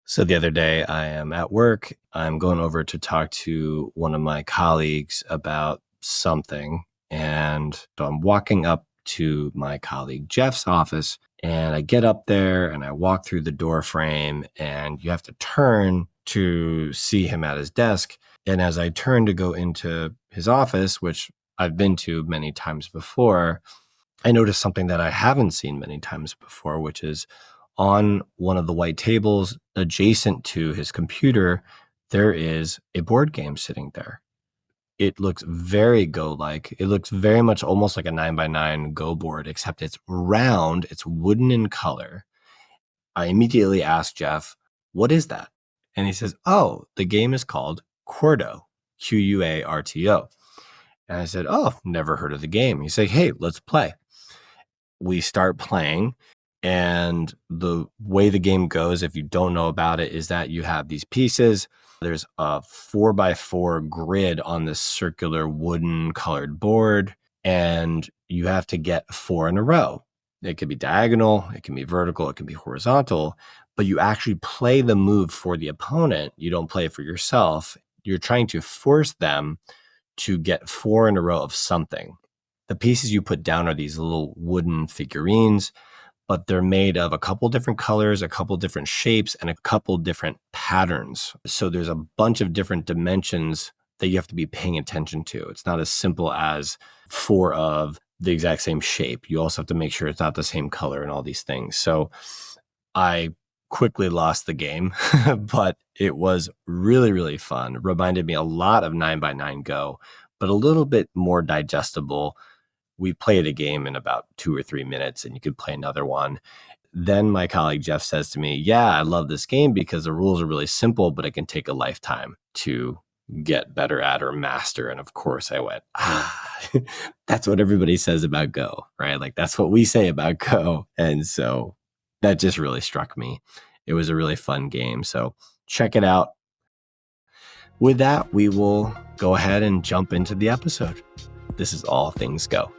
So the other day I am at work. I'm going over to talk to one of my colleagues about something. And so I'm walking up to my colleague Jeff's office, and I get up there and I walk through the door frame, and you have to turn to see him at his desk. And as I turn to go into his office, which I've been to many times before, I noticed something that I haven't seen many times before, which is on one of the white tables adjacent to his computer, there is a board game sitting there. It looks very Go-like. It looks very much almost like a 9x9 Go board, except it's round, it's wooden in color. I immediately asked Jeff, what is that? And he says, oh, the game is called Quarto, Quarto. And I said, oh, never heard of the game. He said, hey, let's play. We start playing, and the way the game goes, if you don't know about it, is that you have these pieces. There's a 4x4 grid on this circular wooden colored board, and you have to get 4 in a row. It can be diagonal, it can be vertical, it can be horizontal, but you actually play the move for the opponent. You don't play it for yourself. You're trying to force them to get 4 in a row of something. The pieces you put down are these little wooden figurines, but they're made of a couple different colors, a couple different shapes, and a couple different patterns. So there's a bunch of different dimensions that you have to be paying attention to. It's not as simple as 4 of the exact same shape. You also have to make sure it's not the same color and all these things. So I quickly lost the game, but it was really, really fun. It reminded me a lot of 9x9 Go, but a little bit more digestible. We played a game in about 2 or 3 minutes, and you could play another one. Then my colleague Jeff says to me, yeah, I love this game because the rules are really simple, but it can take a lifetime to get better at or master. And of course I went, that's what everybody says about Go, right? Like that's what we say about Go. And so that just really struck me. It was a really fun game. So check it out. With that, we will go ahead and jump into the episode. This is All Things Go.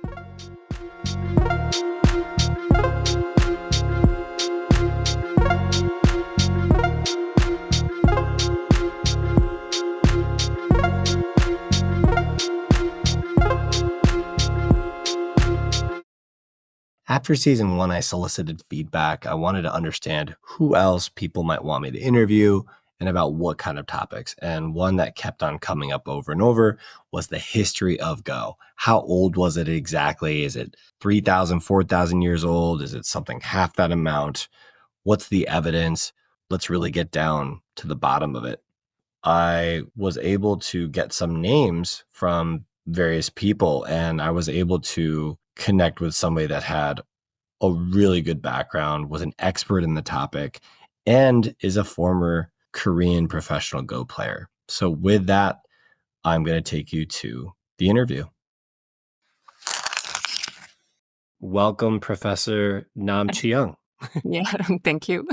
After season 1, I solicited feedback. I wanted to understand who else people might want me to interview and about what kind of topics. And one that kept on coming up over and over was the history of Go. How old was it exactly? Is it 3,000, 4,000 years old? Is it something half that amount? What's the evidence? Let's really get down to the bottom of it. I was able to get some names from various people, and I was able to connect with somebody that had a really good background, was an expert in the topic, and is a former Korean professional Go player. So with that, I'm going to take you to the interview. Welcome, Professor Nam Chihyung. Yeah, thank you.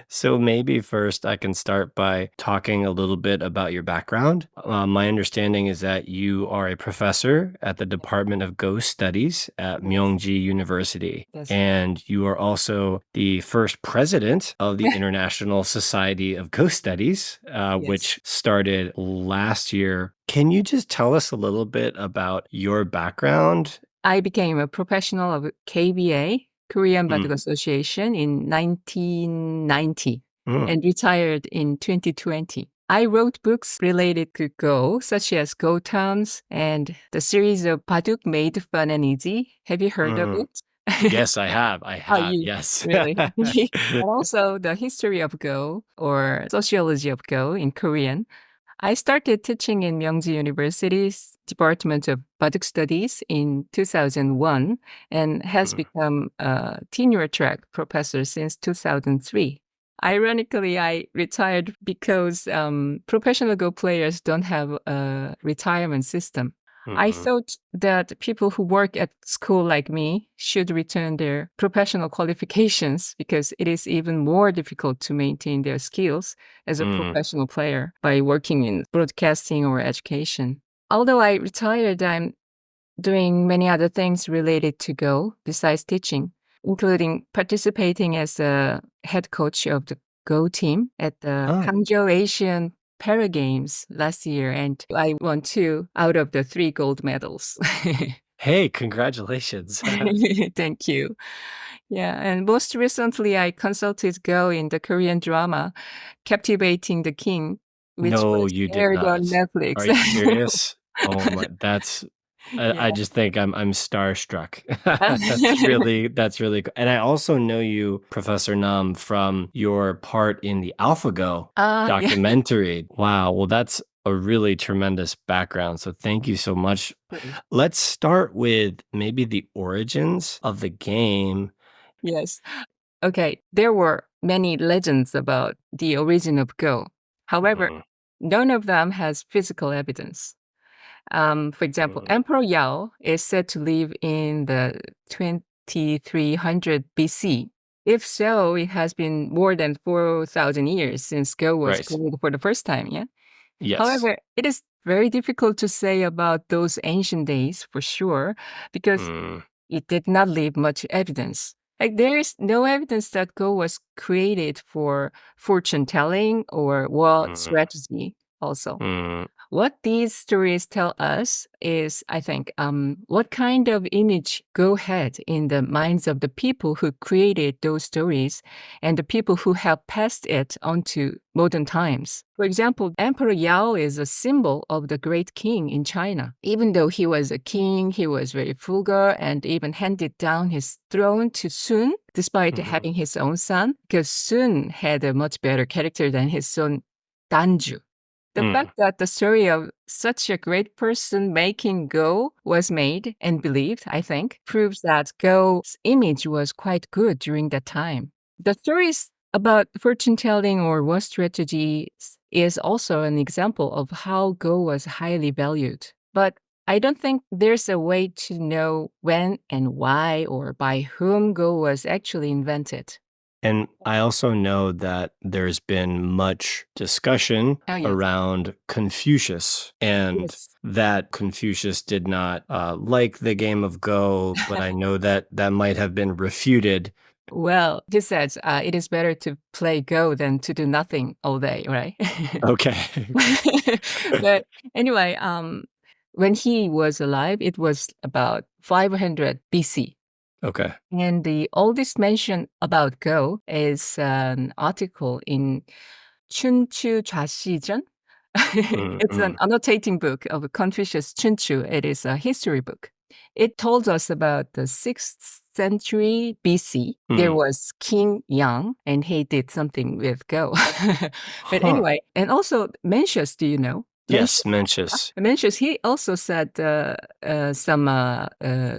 So maybe first I can start by talking a little bit about your background. My understanding is that you are a professor at the Department of Go Studies at Myongji University. Yes. And you are also the first president of the International Society of Go Studies, which started last year. Can you just tell us a little bit about your background? I became a professional of KBA, Korean Baduk Association, in 1990 and retired in 2020. I wrote books related to Go, such as Go Terms and the series of Baduk Made Fun and Easy. Have you heard of it? Yes, I have. Yes. Really? And also the history of Go or sociology of Go in Korean. I started teaching in Myongji University's Department of Baduk Studies in 2001 and has become a tenure track professor since 2003. Ironically, I retired because professional Go players don't have a retirement system. I thought that people who work at school like me should return their professional qualifications because it is even more difficult to maintain their skills as a professional player by working in broadcasting or education. Although I retired, I'm doing many other things related to Go besides teaching, including participating as a head coach of the Go team at the Oh, Hangzhou Asian Para Games last year, and I won 2 out of the 3 gold medals. hey, congratulations. Thank you. Yeah, and most recently, I consulted Go in the Korean drama Captivating the King, which No, was you did aired on not. Netflix. Are you serious? Oh my, I Yeah. just think I'm starstruck. That's really cool. And I also know you, Professor Nam, from your part in the AlphaGo Yeah. documentary. Wow, well, that's a really tremendous background. So thank you so much. Let's start with maybe the origins of the game. Yes. Okay, there were many legends about the origin of Go. However, Mhm, none of them has physical evidence. For example, mhm. Emperor Yao is said to live in the 2300 BC. If so, it has been more than 4,000 years since Go was Right. played for the first time, yeah? Yes. However, it is very difficult to say about those ancient days for sure because Mm, it did not leave much evidence. Like there is no evidence that Go was created for fortune telling or war mm, strategy also. mm. What these stories tell us is, I think, what kind of image Go had in the minds of the people who created those stories and the people who have passed it on to modern times. For example, Emperor Yao is a symbol of the great king in China. Even though he was a king, he was very frugal and even handed down his throne to Sun, despite Mhm. having his own son, because Sun had a much better character than his son Danju. The Mm. fact that the story of such a great person making Go was made and believed, I think, proves that Go's image was quite good during that time. The stories about fortune telling or war strategies is also an example of how Go was highly valued. But I don't think there's a way to know when and why or by whom Go was actually invented. And I also know that there's been much discussion Oh, yes. around Confucius, and Yes. that Confucius did not like the game of Go, but I know that that might have been refuted. Well, he says it is better to play Go than to do nothing all day, right? Okay. But anyway, when he was alive, it was about 500 BC. Okay. And the oldest mention about Go is an article in 춘추 좌시전. Mm, It's an mm, annotating book of Confucius Chunchu. It is a history book. It told us about the 6th century BC. There mm. was King Yang, and he did something with Go. But Huh. anyway, and also Mencius, do you know? Yes, Mencius. Mencius, he also said some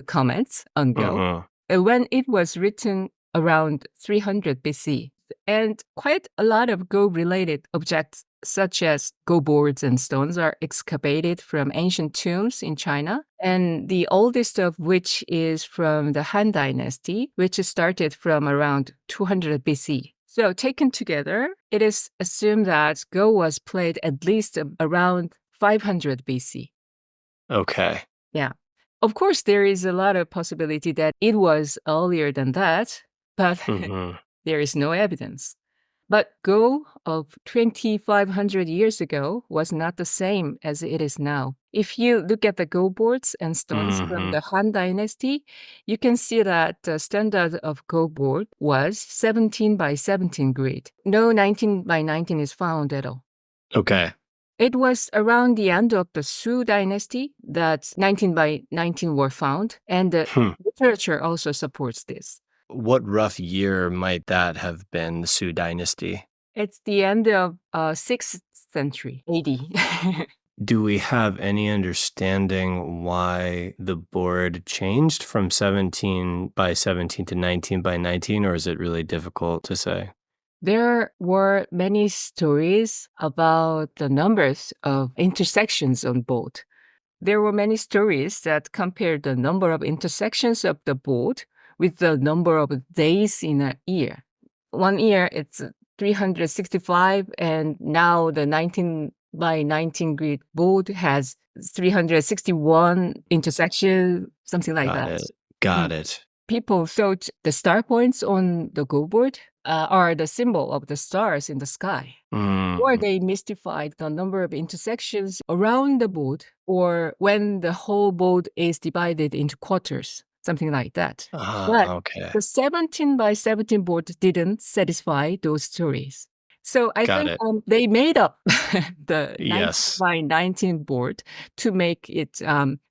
comments on Go Hmm. when it was written around 300 BC. And quite a lot of Go related objects, such as Go boards and stones, are excavated from ancient tombs in China. And the oldest of which is from the Han Dynasty, which started from around 200 BC. So, taken together, it is assumed that Go was played at least around 500 BC. Okay. Yeah. Of course, there is a lot of possibility that it was earlier than that, but Hmm. there is no evidence. But Go of 2,500 years ago was not the same as it is now. If you look at the Go boards and stones from Hmm. the Han Dynasty, you can see that the standard of Go board was 17 by 17 grid. No 19 by 19 is found at all. Okay. It was around the end of the Sui dynasty that 19 by 19 were found, and the Hmm. literature also supports this. What rough year might that have been, the Sui dynasty? It's the end of 6th century AD. Do we have any understanding why the board changed from 17 by 17 to 19 by 19, or is it really difficult to say? There were many stories about the numbers of intersections on board. There were many stories that compared the number of intersections of the board with the number of days in a year. One year it's 365, and now the 19 by 19 grid board has 361 intersection, something like Got that. it. Mm. Got it. People thought the star points on the Go board are the symbol of the stars in the sky. Or Mm. they mystified the number of intersections around the board, or when the whole board is divided into quarters, something like that. But Okay. the 17 by 17 board didn't satisfy those stories. So I Got think it. they made up the 19 Yes. by 19 board to make it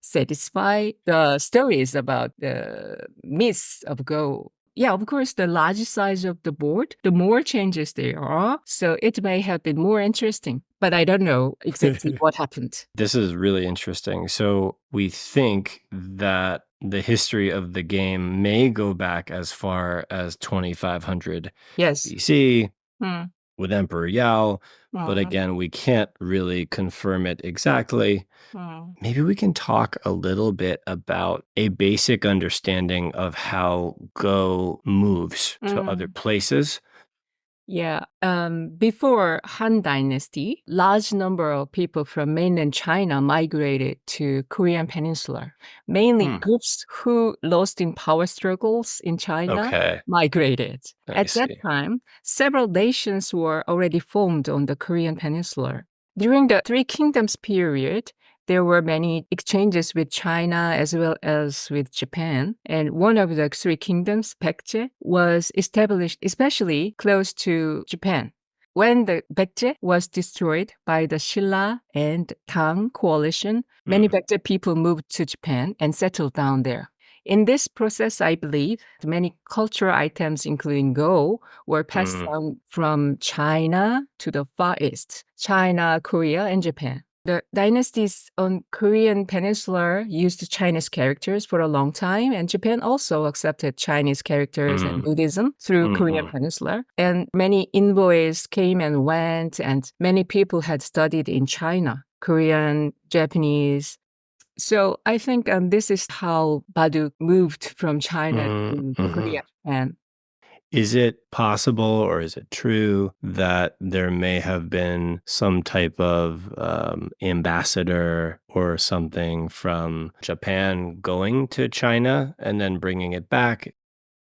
satisfy the stories about the myths of Go. Yeah, of course, the larger size of the board, the more changes there are. So it may have been more interesting, but I don't know exactly what happened. This is really interesting. So we think that the history of the game may go back as far as 2500 Yes. BC Mm, with Emperor Yao, but mm, again, we can't really confirm it exactly. mm, Maybe we can talk a little bit about a basic understanding of how Go moves to other mm. places. Yeah. Before Han Dynasty, large number of people from mainland China migrated to Korean Peninsula. Mainly Hmm. groups who lost in power struggles in China Okay, migrated. I At that see. time, several nations were already formed on the Korean Peninsula. During the Three Kingdoms period, there were many exchanges with China as well as with Japan. And one of the three kingdoms, Baekje, was established especially close to Japan. When the Baekje was destroyed by the Silla and Tang coalition, many Hmm. Baekje people moved to Japan and settled down there. In this process, I believe many cultural items, including Go, were passed Mm, down from China to the Far East, China, Korea, and Japan. The dynasties on Korean Peninsula used Chinese characters for a long time, and Japan also accepted Chinese characters and mm, Buddhism through Korean mhm. Peninsula. And many envoys came and went, and many people had studied in China, Korean, Japanese. So I think this is how Baduk moved from China Mhm, to mhm. Korea and Is it possible or is it true that there may have been some type of ambassador or something from Japan going to China and then bringing it back?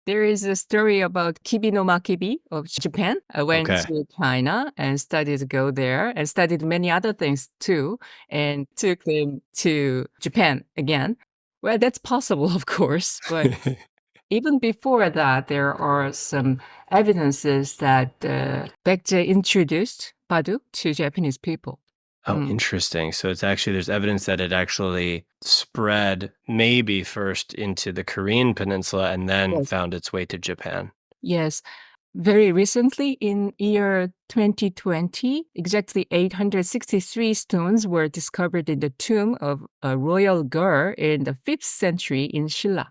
there is a story about Kibi no Makibi of Japan. I went Okay. to China and studied Go there and studied many other things too and took them to Japan again. Well, that's possible, of course, but even before that, there are some evidences that Baekje introduced Baduk to Japanese people. Oh, Mm, interesting. So it's actually, there's evidence that it actually spread maybe first into the Korean peninsula and then yes. found its way to Japan. Yes. Very recently, in year 2020, exactly 863 stones were discovered in the tomb of a royal girl in the 5th century in Shilla.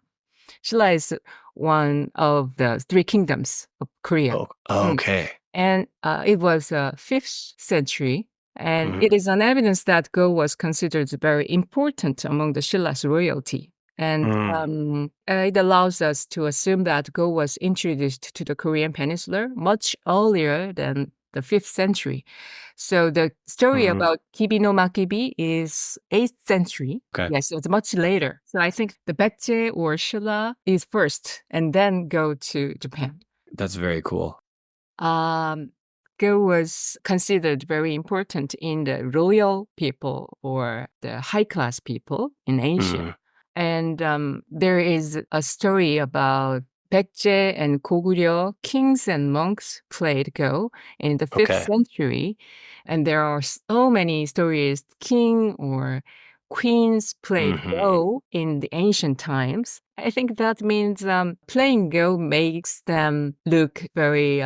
Shilla is one of the three kingdoms of Korea. Oh, Mm. okay. And it was 5th century, and Mhm, it is an evidence that Go was considered very important among the Shilla's royalty. And mm, it allows us to assume that Go was introduced to the Korean Peninsula much earlier than the 5th century. So the story mhm. about Kibi no Makibi is 8th century. Okay. Yes, it's much later. So I think the Baekje or Shilla is first, and then go to Japan. That's very cool. Um, Go was considered very important in the royal people or the high class people in Asia. Mm, And there is a story about Baekje and Goguryeo, kings and monks played Go in the 5th okay. century. And there are so many stories, king or queens played Mhm, Go in the ancient times. I think that means playing Go makes them look very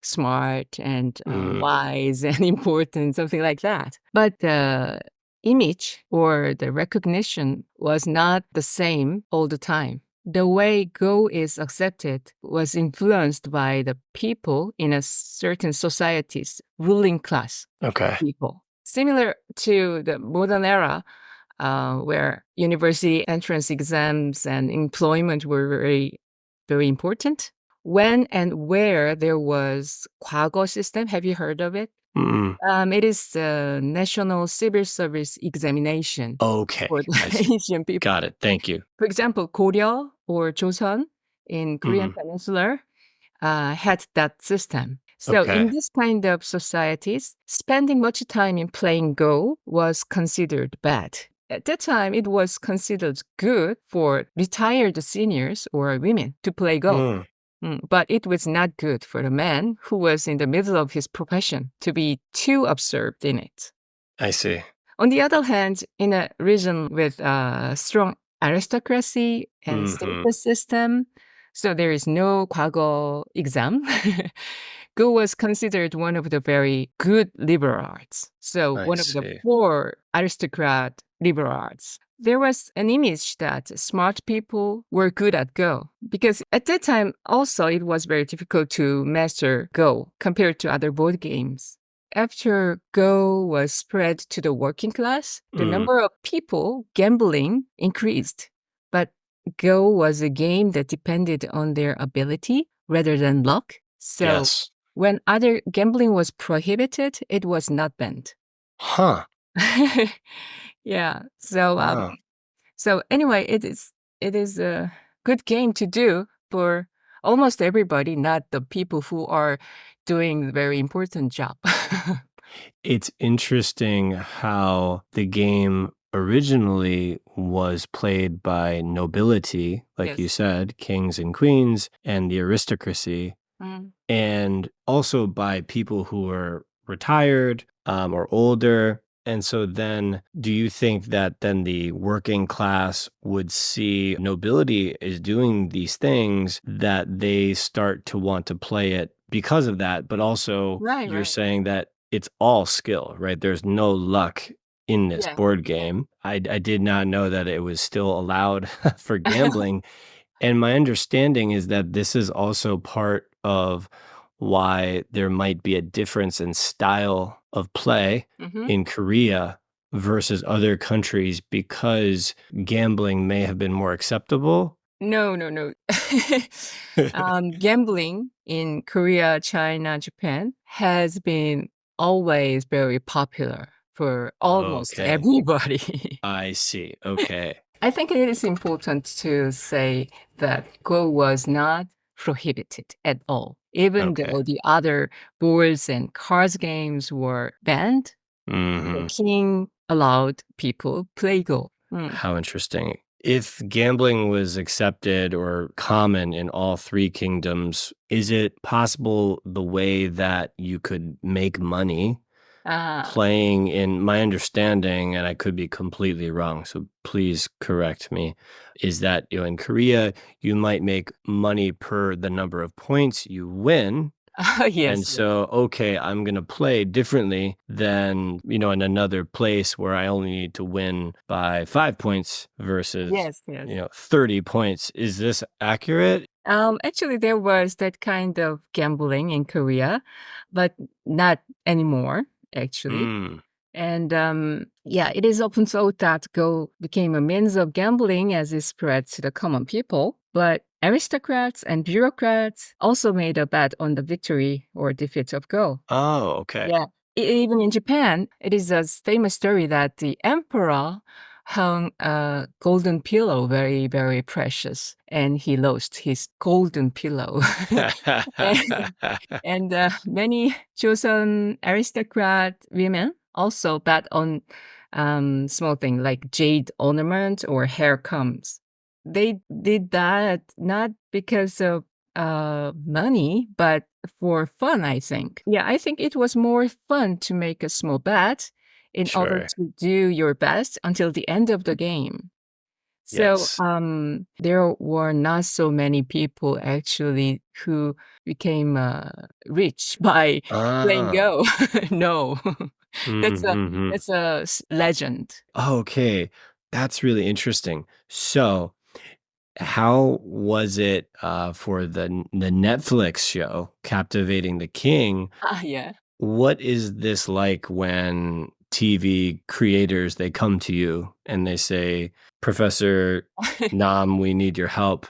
smart and mm, wise and important, something like that. But the image or the recognition was not the same all the time. The way Go is accepted was influenced by the people in a certain society's ruling class okay. people. Similar to the modern era, where university entrance exams and employment were very, very important. When and where there was 과거 system, have you heard of it? Mm, It is the National Civil Service Examination okay, for I the see. Asian people. Got it, thank you. For example, Goryeo or Joseon in Korean Mhm, Peninsula, had that system. So in Okay. this kind of societies, spending much time in playing Go was considered bad. At that time, it was considered good for retired seniors or women to play Go. Mm, But it was not good for a man who was in the middle of his profession to be too absorbed in it. I see. On the other hand, in a region with a strong aristocracy and Hmm. status system, so there is no 과거 exam, Go was considered one of the very good liberal arts. So I one of the see. four aristocrat liberal arts. There was an image that smart people were good at Go because at that time also it was very difficult to master Go compared to other board games. After Go was spread to the working class, the Mm, number of people gambling increased. But Go was a game that depended on their ability rather than luck. So yes. when other gambling was prohibited, it was not banned. Huh. Yeah. So Wow. so anyway, it is a good game to do for almost everybody, not the people who are doing very important job. It's interesting how the game originally was played by nobility, like you Yes. said, kings and queens, and the aristocracy, Mm. and also by people who were retired or older. And so then, do you think that then the working class would see nobility is doing these things that they start to want to play it because of that? But also, Right, you're right. saying that it's all skill, right? There's no luck in this Yeah. board Yeah. game. I did not know that it was still allowed for gambling, and my understanding is that this is also part of why there might be a difference in style of play Mhm. in Korea versus other countries because gambling may have been more acceptable. No, no, no. Gambling in Korea, China, Japan has been always very popular for almost Okay, everybody. I see. Okay, I think it is important to say that Go was not prohibited at all. Even okay. though the other boards and cards games were banned, the Mhm. king allowed people play Go. How interesting. If gambling was accepted or common in all three kingdoms, is it possible the way that you could make money Ah, playing in my understanding, and I could be completely wrong, so please correct me, is that, in Korea, you might make money per the number of points you win, and yes, yes. so, okay, I'm gonna play differently than, in another place where I only need to win by 5 points versus, Yes, yes. 30 points. Is this accurate? Actually, there was that kind of gambling in Korea, but not anymore, actually. Mm. And yeah, it is often thought that Go became a means of gambling as it spread to the common people. But aristocrats and bureaucrats also made a bet on the victory or defeat of Go. Oh, okay. Yeah. Even in Japan, it is a famous story that the emperor hung a golden pillow, very, very precious, and he lost his golden pillow. and many Joseon aristocrat women also bet on small thing like jade ornament or hair combs. They did that not because of money, but for fun, I think. Yeah, I think it was more fun to make a small bet in order Sure. to do your best until the end of the game. So, Yes. there were not so many people actually who became rich by playing Ah. Go. No, that's a Mhm. legend. Okay, that's really interesting. So, how was it, for the Netflix show, Captivating the King? Ah, yeah. What is this like when TV creators, they come to you and they say, "Professor Nam, we need your help."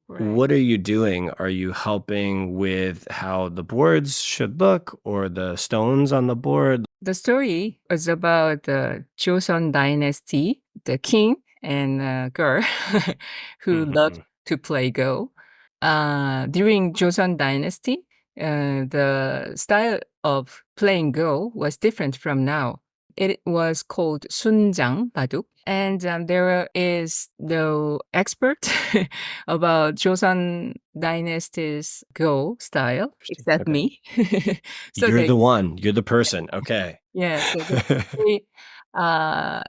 Right. What are you doing? Are you helping with how the boards should look or the stones on the board? The story was about the Joseon dynasty, the king and girl who loved Mhm. to play Go. during Joseon Dynasty, the style of playing Go was different from now. It was called Sunjang Baduk, and there is no expert about Joseon Dynasty's Go style Interesting. except Okay. me. So You're they, the one. You're the person. Okay. yeah, so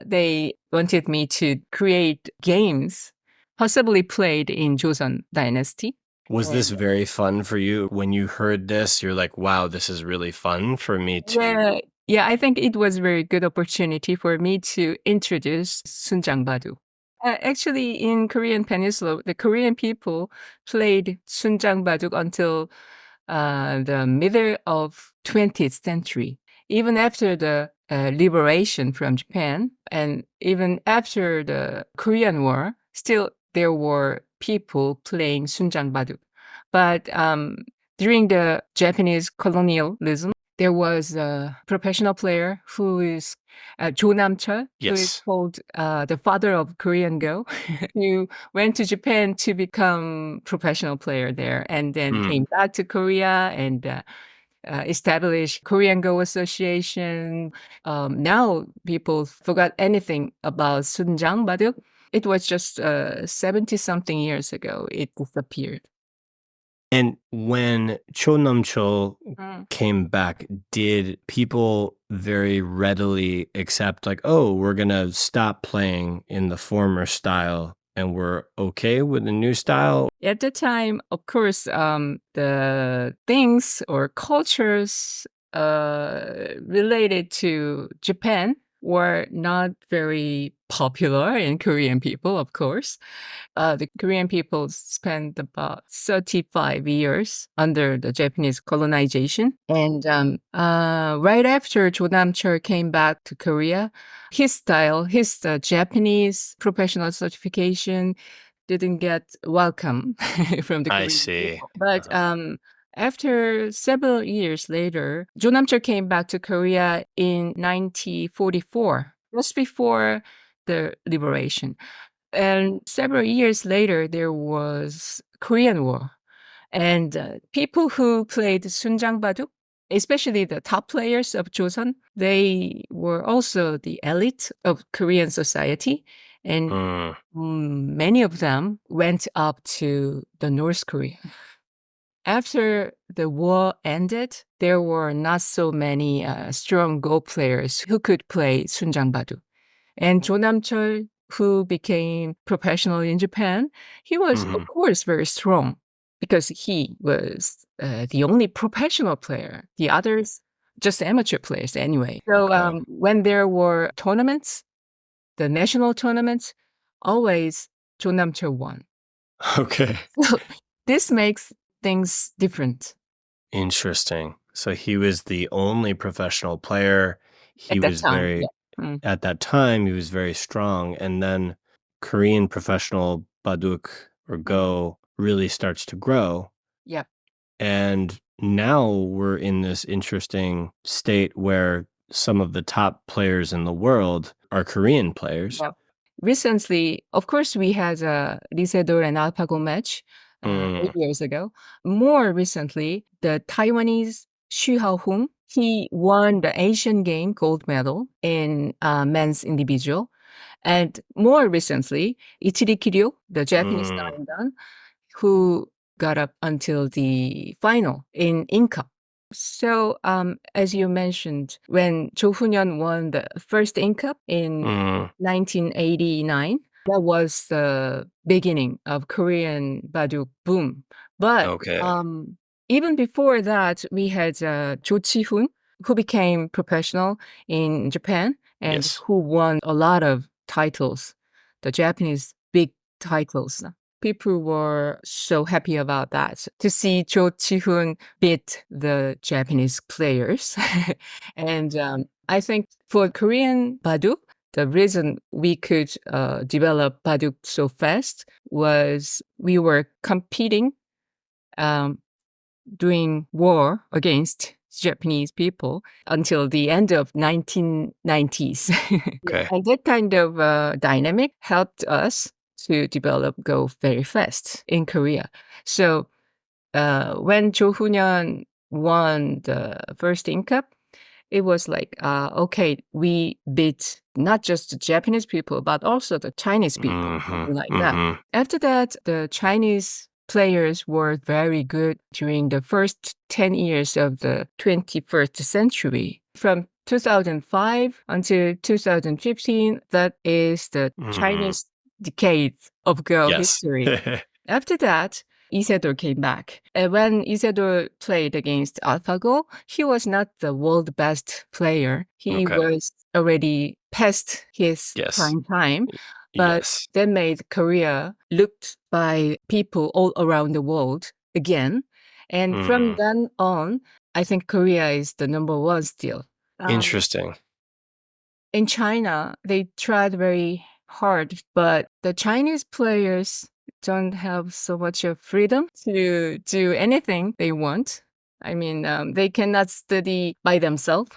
they wanted me to create games possibly played in Joseon Dynasty. Was this And very fun for you when you heard this? You're like, wow, this is really fun for me yeah, to. yeah, I think it was a very good opportunity for me to introduce Sunjang Badu. Actually, in Korean Peninsula, the Korean people played Sunjang Baduk until the middle of 20th century. Even after the liberation from Japan, and even after the Korean War, still there were people playing Sunjang Baduk. But during the Japanese colonialism, there was a professional player who is Jo Nam-chul, who is Yes. called the father of Korean Go, who went to Japan to become professional player there, and then Mm. came back to Korea and established Korean Go Association. Now people forgot anything about Sunjang Baduk. It was just 70 something years ago. It disappeared. And when Cho Nam-chul Mm. came back, did people very readily accept, like, oh, we're going to stop playing in the former style and we're okay with the new style? At the time, of course, the things or cultures related to Japan were not very popular in Korean people, of course. The Korean people spent about 35 years under the Japanese colonization. And right after Jo Nam-chul came back to Korea, his style, his Japanese professional certification didn't get welcome from the I Korean see. people. But after several years later, Jo Nam-chul came back to Korea in 1944, just before the liberation. And several years later, there was Korean War. And people who played Sunjang Baduk, especially the top players of Joseon, they were also the elite of Korean society. And Mm, many of them went up to the North Korea. After the war ended, there were not so many strong Go players who could play Sunjang Baduk. And Jo Nam-chul, who became professional in Japan, he was, of mhm. course, very strong because he was the only professional player. The others, just amateur players anyway. So Okay. when there were tournaments, the national tournaments, always Jo Nam-chul won. Okay. So this makes things different Interesting. So he was the only professional player. He at that was time. very, Yeah. Mm. at that time, he was very strong. And then Korean professional Baduk or Mm. Go really starts to grow. Yep. And now we're in this interesting state where some of the top players in the world are Korean players. Yep. Recently, of course, we had a Lisedor and AlphaGo match 8 Mm, years ago. More recently, the Taiwanese Xu Hong, he won the Asian Game gold medal in men's individual. And more recently, Ichiri Kiryu, the Japanese mm, Daimon, who got up until the final in Inca. So, as you mentioned, when Cho Hunyeon won the first Inca in mm. 1989, that was the beginning of Korean Baduk boom. But Okay. even before that, we had Jo Chi-hoon, who became professional in Japan and Yes. who won a lot of titles, the Japanese big titles. People were so happy about that to see Jo Chi-hoon beat the Japanese players. And I think for Korean Baduk, the reason we could develop Baduk so fast was we were competing, um, doing war against Japanese people until the end of 1990s. Yeah. Okay. And that kind of dynamic helped us to develop Go very fast in Korea. So when Cho Hoon-yeon won the first Cup, it was like, okay, we beat not just the Japanese people, but also the Chinese people, Mm-hmm. something like that. Mm-hmm. After that, the Chinese players were very good during the first 10 years of the 21st century. From 2005 until 2015, that is the Mm-hmm. Chinese decade of Go Yes. history. After that, Isidore came back. And when Isidore played against AlphaGo, he was not the world best player. He Okay. was already past his Yes. prime time, but Yes. that made Korea looked by people all around the world again. And from Mm. then on, I think Korea is the number one still. Interesting. In China, they tried very hard, but the Chinese players don't have so much of freedom to do anything they want. I mean, they cannot study by themselves.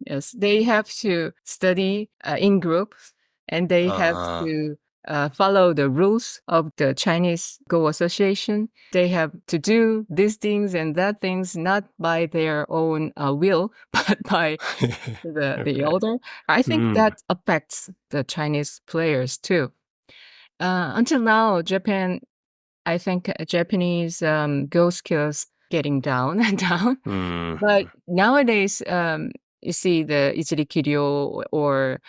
Yes, they have to study in groups, and they have Uh-huh. to follow the rules of the Chinese Go Association. They have to do these things and that things not by their own will, but by the Okay. older. I think Mm. that affects the Chinese players too. Until now, Japan, I think Japanese Go skills getting down and down. Mm. But nowadays, you see the Ichiri Kiryo or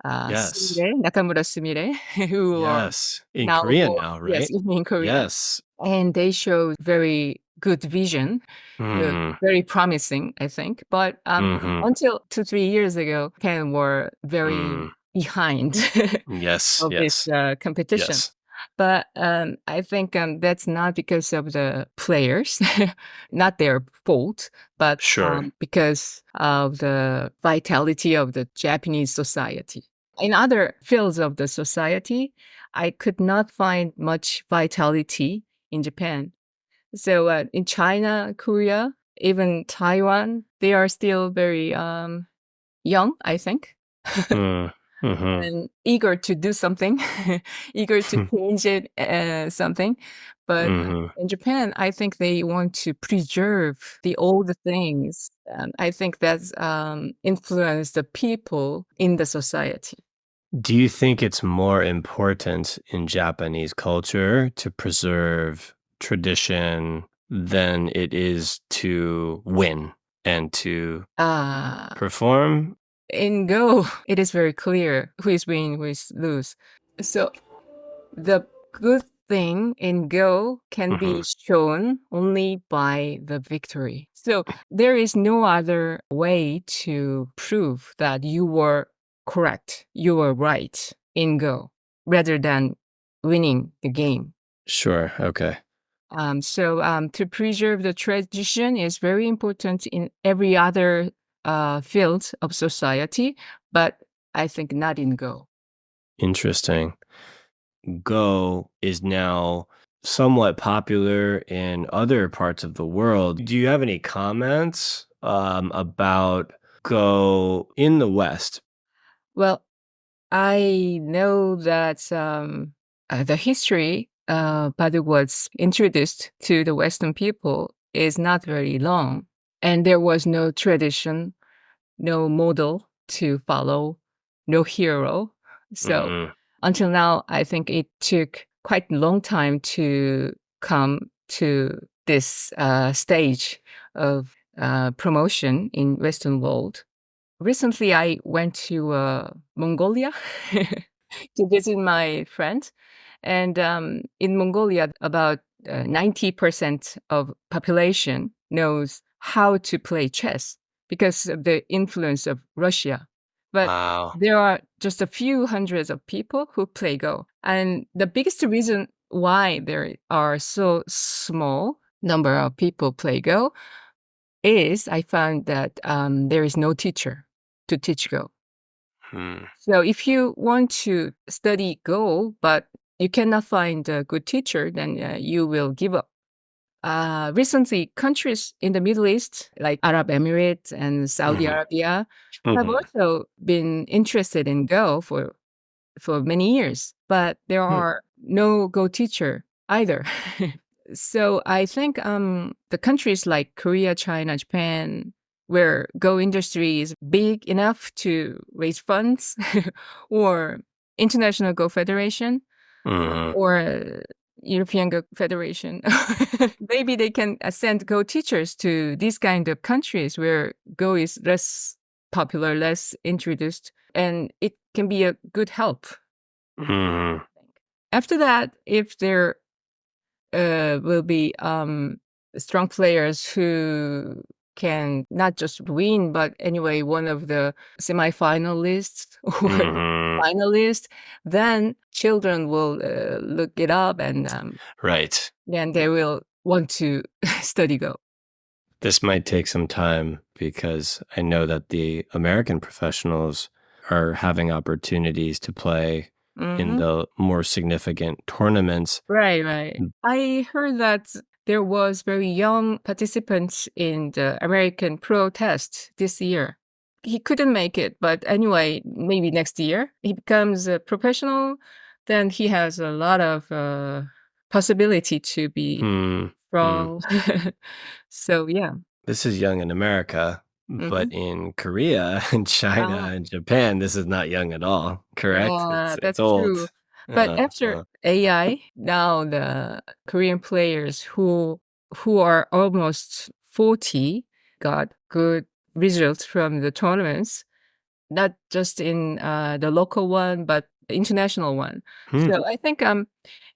Yes. Sumire, Nakamura Sumire, who are Yes. In now Korea more, now, yes, right? in Korea. Yes. And they show very good vision, Mm-hmm. very promising, I think. But Mm-hmm. until 2-3 years ago, Japan were very Mm. behind Yes. of this Yes. competition. Yes. But I think that's not because of the players, not their fault, but Sure. because of the vitality of the Japanese society. In other fields of the society, I could not find much vitality in Japan. So in China, Korea, even Taiwan, they are still very young, I think. Mm. Mm-hmm. And eager to do something, eager to change it, something. But Mm-hmm. in Japan, I think they want to preserve the old things. I think that's influenced the people in the society. Do you think it's more important in Japanese culture to preserve tradition than it is to win and to Uh, perform? in Go, it is very clear who is win, who is lose. So the good thing in Go can Mm-hmm. be shown only by the victory. So there is no other way to prove that you were correct, you were right in Go, rather than winning the game. Sure. Okay. So to preserve the tradition is very important in every other field of society, but I think not in Go. Interesting. Go is now somewhat popular in other parts of the world. Do you have any comments about Go in the West? Well, I know that the history Baduk was introduced to the Western people is not very long, and there was no tradition, no model to follow, no hero. So Mm-hmm. until now, I think it took quite a long time to come to this stage of promotion in Western world. Recently, I went to Mongolia to visit my friend, and in Mongolia, about 90% of population knows how to play chess because of the influence of Russia. But Wow. there are just a few hundreds of people who play Go, and the biggest reason why there are so small number of people play Go is I found that there is no teacher to teach Go. Hmm. So if you want to study Go, but you cannot find a good teacher, then you will give up. Recently, countries in the Middle East, like Arab Emirates and Saudi Mhm. Arabia, have Mhm. also been interested in Go for many years. But there Hmm. are no Go teacher either. So I think the countries like Korea, China, Japan, where Go industry is big enough to raise funds, or International Go Federation, Mhm. or European Go Federation, maybe they can send Go teachers to these kind of countries where Go is less popular, less introduced, and it can be a good help. Mhm. After that, if there will be strong players who can not just win, but anyway, one of the semifinalists or Mhm. finalists, then children will look it up and Right. then they will want to study Go. This might take some time because I know that the American professionals are having opportunities to play in Hmm. the more significant tournaments. Right, right. I heard that there was very young participants in the American Pro test this year. He couldn't make it, but anyway, maybe next year he becomes a professional. Then he has a lot of possibility to be Hmm. Hmm. strong. So yeah. This is young in America, but Hmm. in Korea and China Ah, and Japan, this is not young at all. Correct? yeah, It's that's true. old. But Uh, after uh, AI, now the Korean players who are almost 40 got good results from the tournaments, not just in the local one, but the international one. hmm. So I think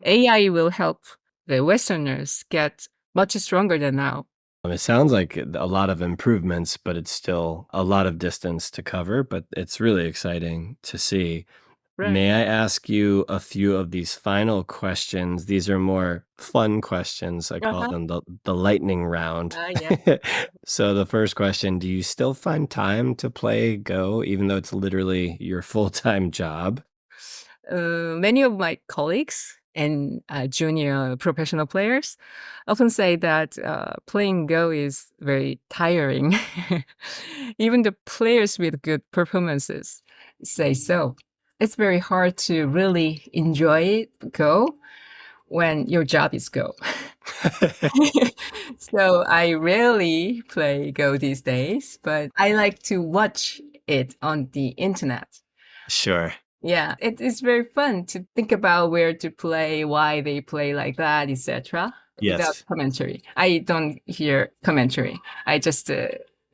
AI will help the Westerners get much stronger than now. It sounds like a lot of improvements, but it's still a lot of distance to cover, but it's really exciting to see. Right. May I ask you a few of these final questions? These are more fun questions. I call Uh-huh. them the lightning round. Ah, yeah. So the first question, do you still find time to play Go even though it's literally your full-time job? Many of my colleagues and junior professional players often say that playing Go is very tiring. Even the players with good performances say so. It's very hard to really enjoy Go when your job is Go. So I rarely play Go these days, but I like to watch it on the internet. Sure. Yeah, it is very fun to think about where to play, why they play like that, etc. Without Yes. commentary. I don't hear commentary. I just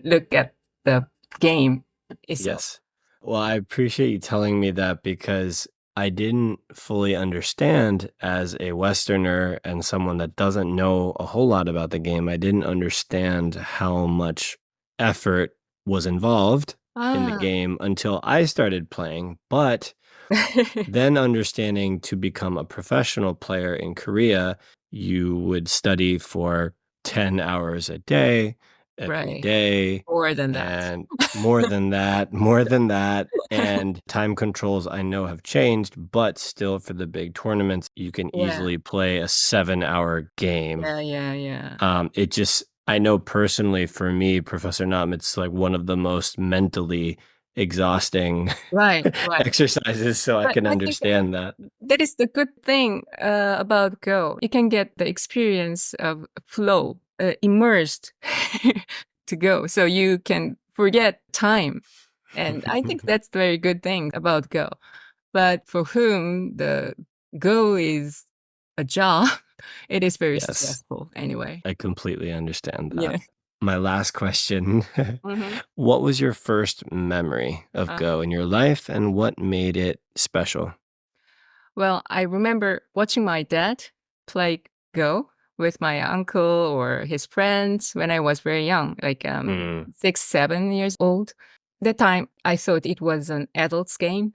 look at the game itself. Yes. Well, I appreciate you telling me that because I didn't fully understand as a Westerner and someone that doesn't know a whole lot about the game. I didn't understand how much effort was involved in the Ah. game until I started playing. But then understanding to become a professional player in Korea, you would study for 10 hours a day, every Right. day, More than that. and more than that, and time controls I know have changed, but still for the big tournaments, you can Yeah. easily play a 7-hour game. Yeah, yeah, yeah. It just I know personally for me, Professor Nam, it's like one of the most mentally exhausting Right, right. exercises, so I But can I think understand that. that is the good thing about Go. You can get the experience of flow, immersed to Go, so you can forget time. And I think that's the very good thing about Go. But for whom the Go is a job, it is very Yes, stressful anyway. I completely understand that. Yeah. My last question, Hmm. what was your first memory of Go in your life, and what made it special? Well, I remember watching my dad play Go with my uncle or his friends when I was very young, like Mm, 6, 7 years old. That time, I thought it was an adult's game.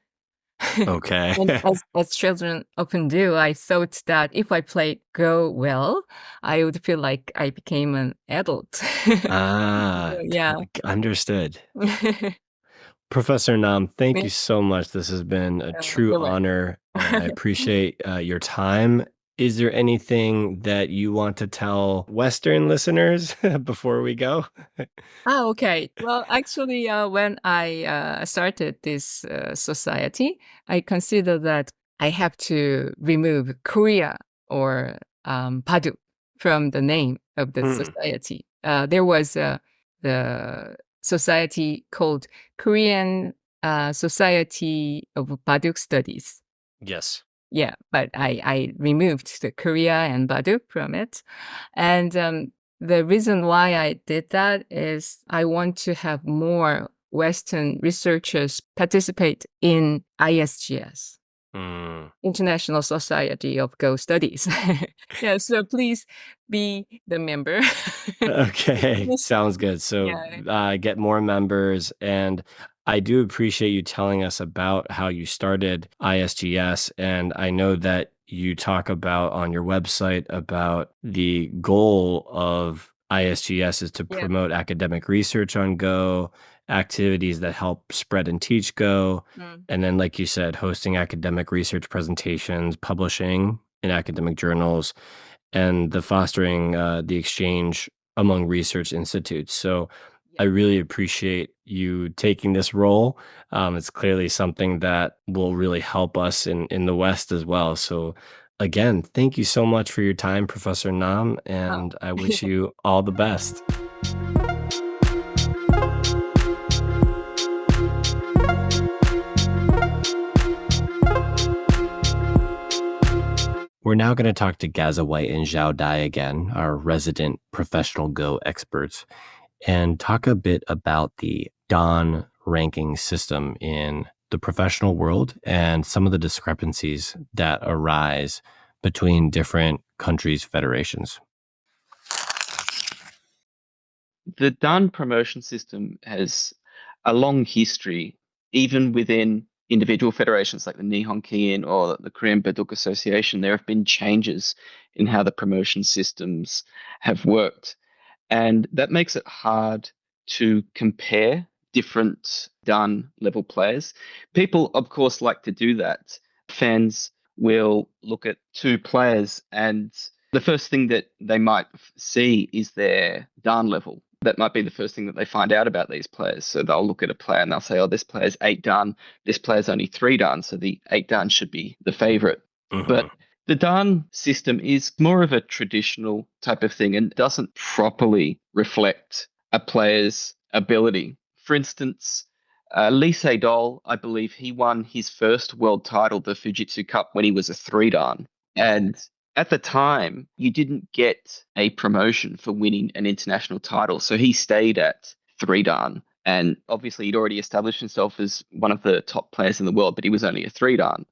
okay. And as children often do, I thought that if I played Go well, I would feel like I became an adult. So, yeah. Understood. Professor Nam, thank Yeah. you so much. This has been a true You're right. honor, and I appreciate your time. Is there anything that you want to tell Western listeners before we go? Ah, okay. Well, actually, when I started this society, I consider that I have to remove Korea or Baduk from the name of the society. There was the society called Korean Society of Baduk Studies. Yes. Yeah, but I removed the Korea and Baduk from it. And the reason why I did that is I want to have more Western researchers participate in ISGS, International Society of Go Studies. Yeah, so please be the member. Okay, Yes. sounds good. So, Yeah, get more members, and I do appreciate you telling us about how you started ISGS, and I know that you talk about on your website about the goal of ISGS is to yeah, promote academic research on Go, activities that help spread and teach Go, mm, and then, like you said, hosting academic research presentations, publishing in academic journals, and the fostering the exchange among research institutes. So yeah. I really appreciate you taking this role. It's clearly something that will really help us in the West as well. So again, thank you so much for your time, Professor Nam, Oh. and I wish you all the best. We're now going to talk to Gazza White and Xiao Dai again, our resident professional Go experts, and talk a bit about the Dan ranking system in the professional world and some of the discrepancies that arise between different countries' federations. The Dan promotion system has a long history, even within individual federations like the Nihon Kiin or the Korean Baduk Association. There have been changes in how the promotion systems have worked. And that makes it hard to compare different Dan level players. People, of course, like to do that. Fans will look at two players, and the first thing that they might see is their Dan level. That might be the first thing that they find out about these players. So they'll look at a player and they'll say, oh, this player's 8 Dan, this player's only 3 Dan, so the 8 Dan should be the favorite. Mhm. But the Dan system is more of a traditional type of thing and doesn't properly reflect a player's ability. For instance, Lee Sedol, I believe he won his first world title, the Fujitsu Cup, when he was a 3 Dan. And at the time, you didn't get a promotion for winning an international title. So he stayed at 3 Dan. And obviously, he'd already established himself as one of the top players in the world, but he was only a 3 Dan.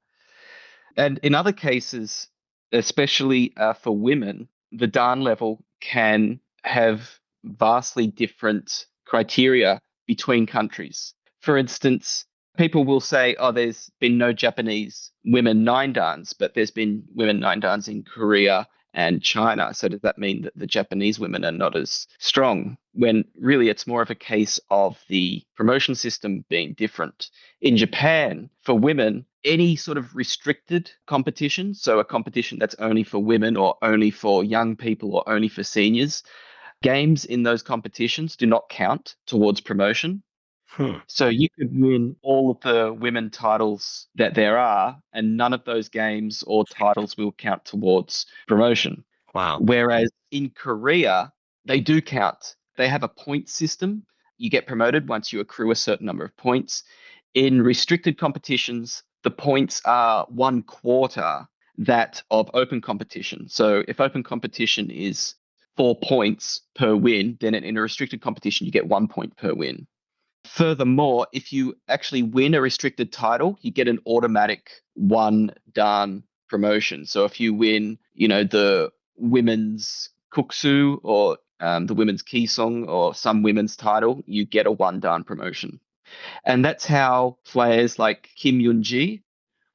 And in other cases, especially for women, the Dan level can have vastly different criteria between countries. For instance, people will say, oh, there's been no Japanese women 9 dans, but there's been women 9 dans in Korea and China. So does that mean that the Japanese women are not as strong? When really it's more of a case of the promotion system being different. In Japan, for women, any sort of restricted competition, so a competition that's only for women or only for young people or only for seniors, games in those competitions do not count towards promotion. Hmm. So you could win all of the women titles that there are, and none of those games or titles will count towards promotion. Wow. Whereas in Korea, they do count. They have a point system. You get promoted once you accrue a certain number of points. In restricted competitions, the points are 1/4 that of open competition. So if open competition is 4 points per win, then in a restricted competition, you get 1 point per win. Furthermore, if you actually win a restricted title, you get an automatic 1 Dan promotion. So if you win, the women's Kuksu or the women's Kisong or some women's title, you get a 1 Dan promotion. And that's how players like Myongji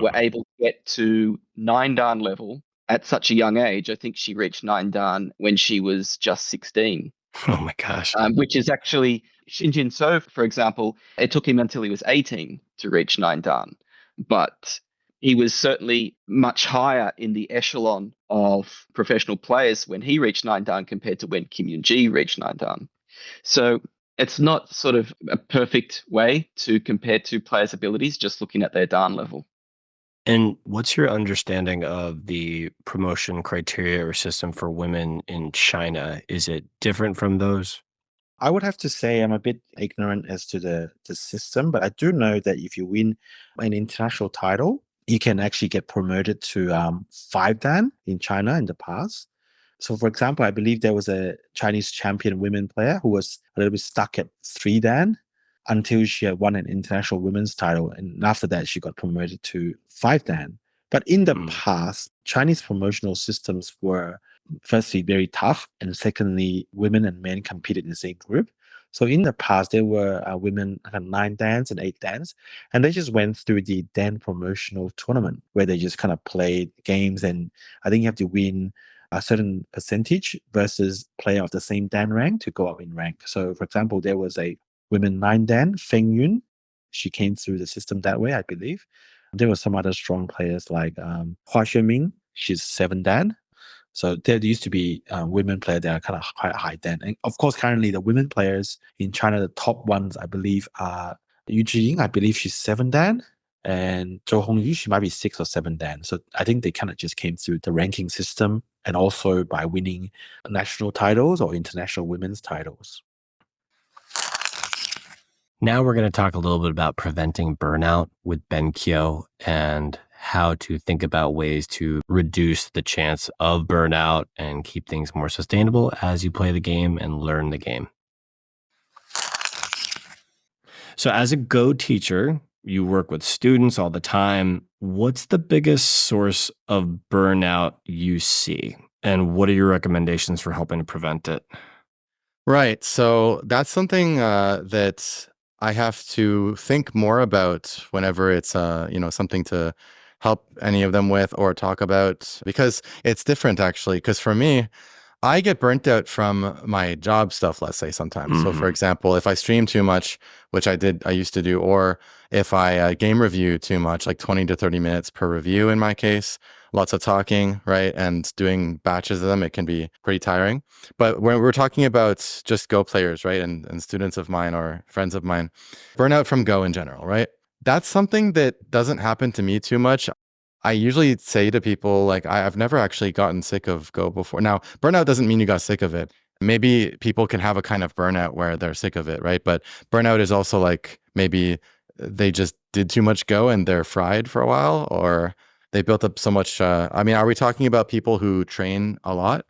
were Mhm. able to get to 9 Dan level at such a young age. I think she reached 9 Dan when she was just 16. Oh my gosh. Which is actually Shinjin So, for example, it took him until he was 18 to reach 9 Dan. But he was certainly much higher in the echelon of professional players when he reached 9 Dan compared to when Kim Yoon Ji reached 9 Dan. So it's not sort of a perfect way to compare two players' abilities just looking at their Dan level. And what's your understanding of the promotion criteria or system for women in China? Is it different from those? I would have to say I'm a bit ignorant as to the system, but I do know that if you win an international title, you can actually get promoted to 5 Dan in China in the past. So, for example, I believe there was a Chinese champion women player who was a little bit stuck at 3 Dan until she had won an international women's title. And after that, she got promoted to 5 Dan. But in the Mm. past, Chinese promotional systems were firstly very tough, and secondly, women and men competed in the same group. So in the past, there were women 9 dans and 8 dans, and they just went through the Dan promotional tournament where they just kind of played games, and I think you have to win a certain percentage versus player of the same Dan rank to go up in rank. So, for example, there was a women 9 Dan, Feng Yun. She came through the system that way, I believe. There were some other strong players like Hua Xueming. She's 7 Dan. So there used to be women players that are kind of quite high then. And of course, currently the women players in China, the top ones, I believe, are Yu Zhiying. I believe she's 7 Dan. And Zhou Hongyu, she might be 6 or 7 Dan. So I think they kind of just came through the ranking system and also by winning national titles or international women's titles. Now we're going to talk a little bit about preventing burnout with BenKyo and how to think about ways to reduce the chance of burnout and keep things more sustainable as you play the game and learn the game. So as a Go teacher, you work with students all the time. What's the biggest source of burnout you see? And what are your recommendations for helping to prevent it? Right. So that's something that I have to think more about whenever it's something to help any of them with or talk about, because it's different actually. Because for me, I get burnt out from my job stuff, let's say sometimes. So for example, if I stream too much, which I used to do, or if I game review too much, like 20 to 30 minutes per review in my case, lots of talking, right? And doing batches of them, it can be pretty tiring. But when we're talking about just Go players, right? And students of mine or friends of mine, burnout from Go in general, right? That's something that doesn't happen to me too much. I usually say to people, like, I've never actually gotten sick of Go before. Now, burnout doesn't mean you got sick of it. Maybe people can have a kind of burnout where they're sick of it, right? But burnout is also like maybe they just did too much Go and they're fried for a while, or they built up so much. I mean, are we talking about people who train a lot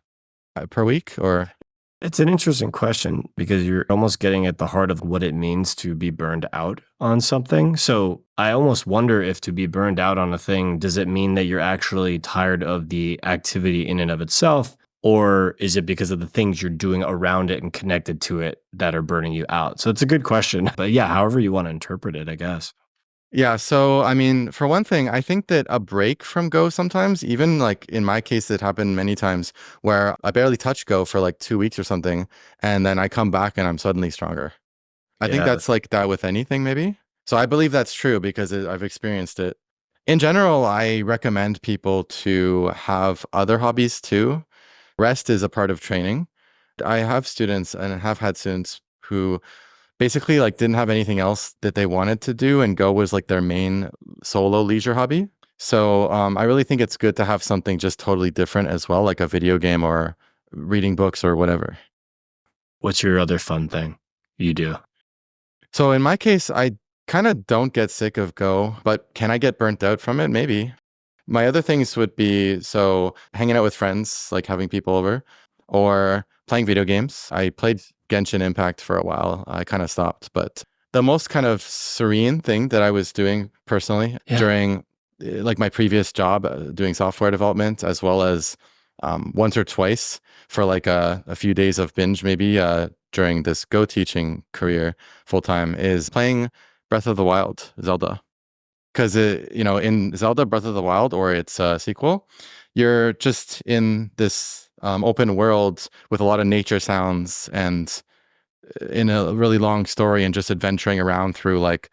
per week or? It's an interesting question because you're almost getting at the heart of what it means to be burned out on something. So I almost wonder if to be burned out on a thing, does it mean that you're actually tired of the activity in and of itself? Or is it because of the things you're doing around it and connected to it that are burning you out? So it's a good question. But yeah, however you want to interpret it, I guess. Yeah, so I mean, for one thing, I think that a break from Go sometimes, even like in my case, it happened many times where I barely touch Go for like 2 weeks or something, and then I come back and I'm suddenly stronger. I think Yeah. that's like that with anything, maybe. So I believe that's true because I've experienced it. In general, I recommend people to have other hobbies too. Rest is a part of training. I have students and have had students who basically like didn't have anything else that they wanted to do, and Go was like their main solo leisure hobby. So I really think it's good to have something just totally different as well, like a video game or reading books or whatever. What's your other fun thing you do? So in my case, I kind of don't get sick of Go, but can I get burnt out from it? Maybe. My other things would be so hanging out with friends, like having people over, or playing video games. I played Genshin Impact for a while. I kind of stopped, but the most kind of serene thing that I was doing personally during like my previous job doing software development, as well as once or twice for like a few days of binge, maybe during this Go teaching career full time, is playing Breath of the Wild, Zelda. Because in Zelda Breath of the Wild or its sequel, you're just in this open world with a lot of nature sounds and in a really long story and just adventuring around through like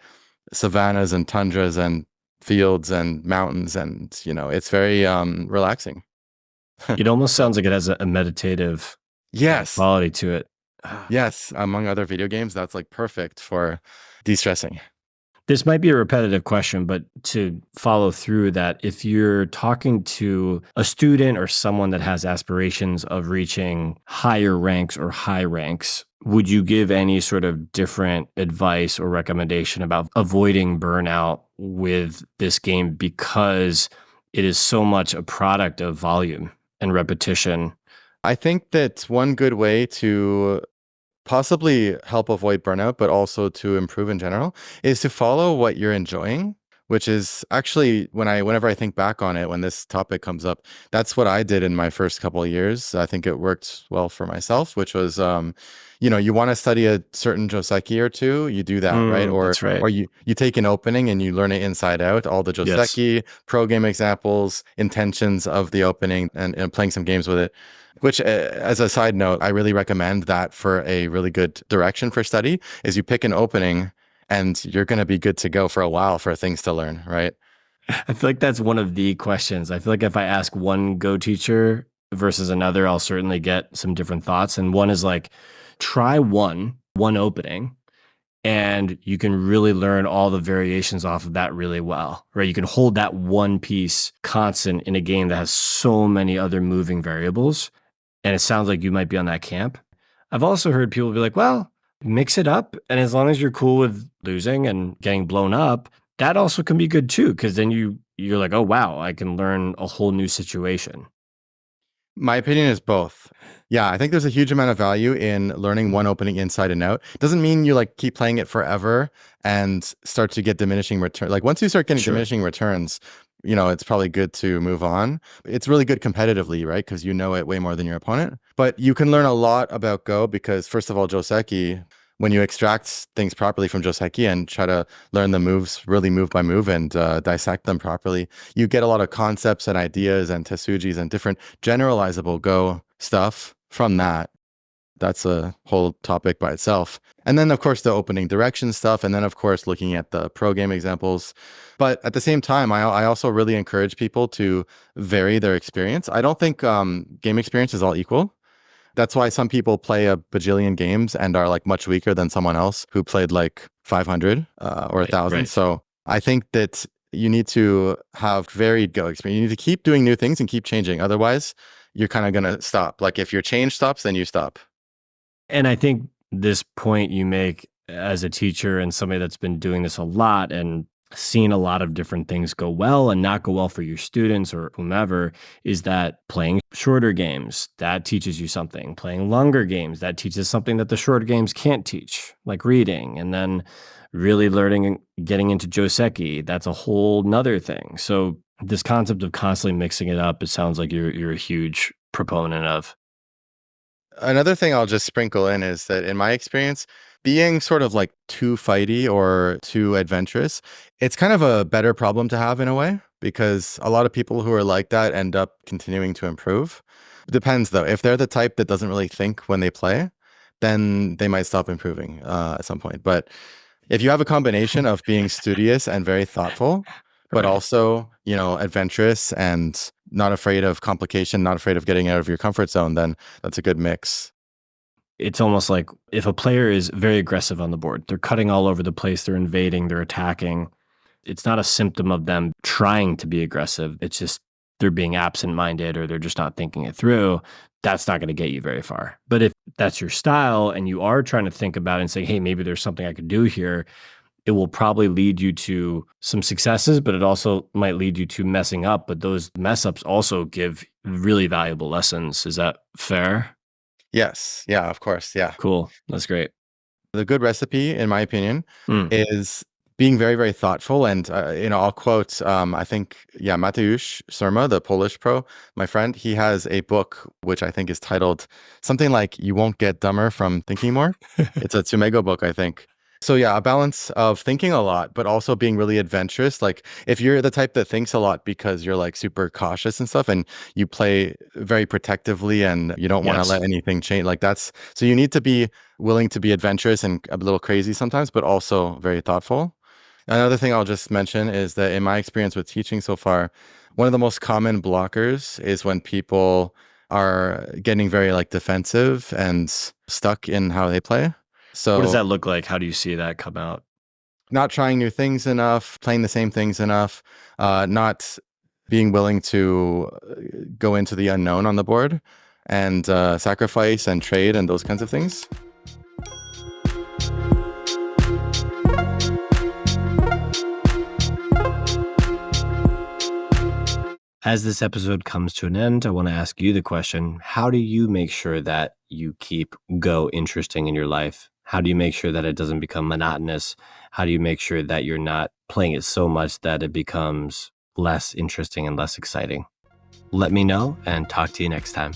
savannas and tundras and fields and mountains, and it's very relaxing. It almost sounds like it has a meditative Yes. quality to it. Yes. Among other video games, that's like perfect for de-stressing. This might be a repetitive question, but to follow through that, if you're talking to a student or someone that has aspirations of reaching higher ranks or high ranks, would you give any sort of different advice or recommendation about avoiding burnout with this game because it is so much a product of volume and repetition? I think that one good way to possibly help avoid burnout, but also to improve in general, is to follow what you're enjoying, which is actually whenever I think back on it, when this topic comes up, that's what I did in my first couple of years. I think it worked well for myself, which was, you want to study a certain joseki or two, you do that, right? That's right. Or you take an opening and you learn it inside out, all the Yes. joseki, pro game examples, intentions of the opening, and playing some games with it. Which, as a side note, I really recommend that for a really good direction for study, is you pick an opening and you're going to be good to go for a while for things to learn, right? I feel like that's one of the questions. I feel like if I ask one Go teacher versus another, I'll certainly get some different thoughts. And one is like, try one opening, and you can really learn all the variations off of that really well, right? You can hold that one piece constant in a game that has so many other moving variables. And it sounds like you might be on that camp. I've also heard people be like, well, mix it up. And as long as you're cool with losing and getting blown up, that also can be good too. Cause then you're like, oh wow, I can learn a whole new situation. My opinion is both. Yeah, I think there's a huge amount of value in learning one opening inside and out. Doesn't mean you like keep playing it forever and start to get diminishing return. Like once you start getting Sure. diminishing returns, it's probably good to move on. It's really good competitively, right? Because you know it way more than your opponent. But you can learn a lot about Go because, first of all, joseki, when you extract things properly from joseki and try to learn the moves really move by move and dissect them properly, you get a lot of concepts and ideas and tesujis and different generalizable Go stuff from that. That's a whole topic by itself. And then, of course, the opening direction stuff. And then, of course, looking at the pro game examples. But at the same time, I also really encourage people to vary their experience. I don't think game experience is all equal. That's why some people play a bajillion games and are like much weaker than someone else who played like 500 or 1,000. Right. So I think that you need to have varied Go experience. You need to keep doing new things and keep changing. Otherwise, you're kind of going to stop. Like if your change stops, then you stop. And I think this point you make as a teacher and somebody that's been doing this a lot and seen a lot of different things go well and not go well for your students or whomever is that playing shorter games, that teaches you something. Playing longer games, that teaches something that the shorter games can't teach, like reading. And then really learning and getting into joseki, that's a whole nother thing. So this concept of constantly mixing it up, it sounds like you're a huge proponent of. Another thing I'll just sprinkle in is that in my experience, being sort of like too fighty or too adventurous, it's kind of a better problem to have in a way, because a lot of people who are like that end up continuing to improve. Depends though. If they're the type that doesn't really think when they play, then they might stop improving at some point. But if you have a combination of being studious and very thoughtful, but Right. also, adventurous and not afraid of complication, not afraid of getting out of your comfort zone, then that's a good mix. It's almost like if a player is very aggressive on the board, they're cutting all over the place, they're invading, they're attacking. It's not a symptom of them trying to be aggressive. It's just they're being absent-minded or they're just not thinking it through. That's not going to get you very far. But if that's your style and you are trying to think about it and say, hey, maybe there's something I could do here, it will probably lead you to some successes, but it also might lead you to messing up. But those mess ups also give really valuable lessons. Is that fair? Yes. Yeah, of course. Yeah. Cool. That's great. The good recipe, in my opinion, Mm. is being very, very thoughtful. And, I'll quote, I think, Mateusz Surma, the Polish pro, my friend, he has a book, which I think is titled something like You Won't Get Dumber from Thinking More. It's a Tsumego book, I think. So yeah, a balance of thinking a lot, but also being really adventurous. Like if you're the type that thinks a lot because you're like super cautious and stuff, and you play very protectively and you don't want to Yes. let anything change, so you need to be willing to be adventurous and a little crazy sometimes, but also very thoughtful. Another thing I'll just mention is that in my experience with teaching so far, one of the most common blockers is when people are getting very like defensive and stuck in how they play. So What does that look like? How do you see that come out? not trying new things enough, playing the same things enough, not being willing to go into the unknown on the board and sacrifice and trade and those kinds of things. As this episode comes to an end, I want to ask you the question, how do you make sure that you keep Go interesting in your life? How do you make sure that it doesn't become monotonous? How do you make sure that you're not playing it so much that it becomes less interesting and less exciting? Let me know and talk to you next time.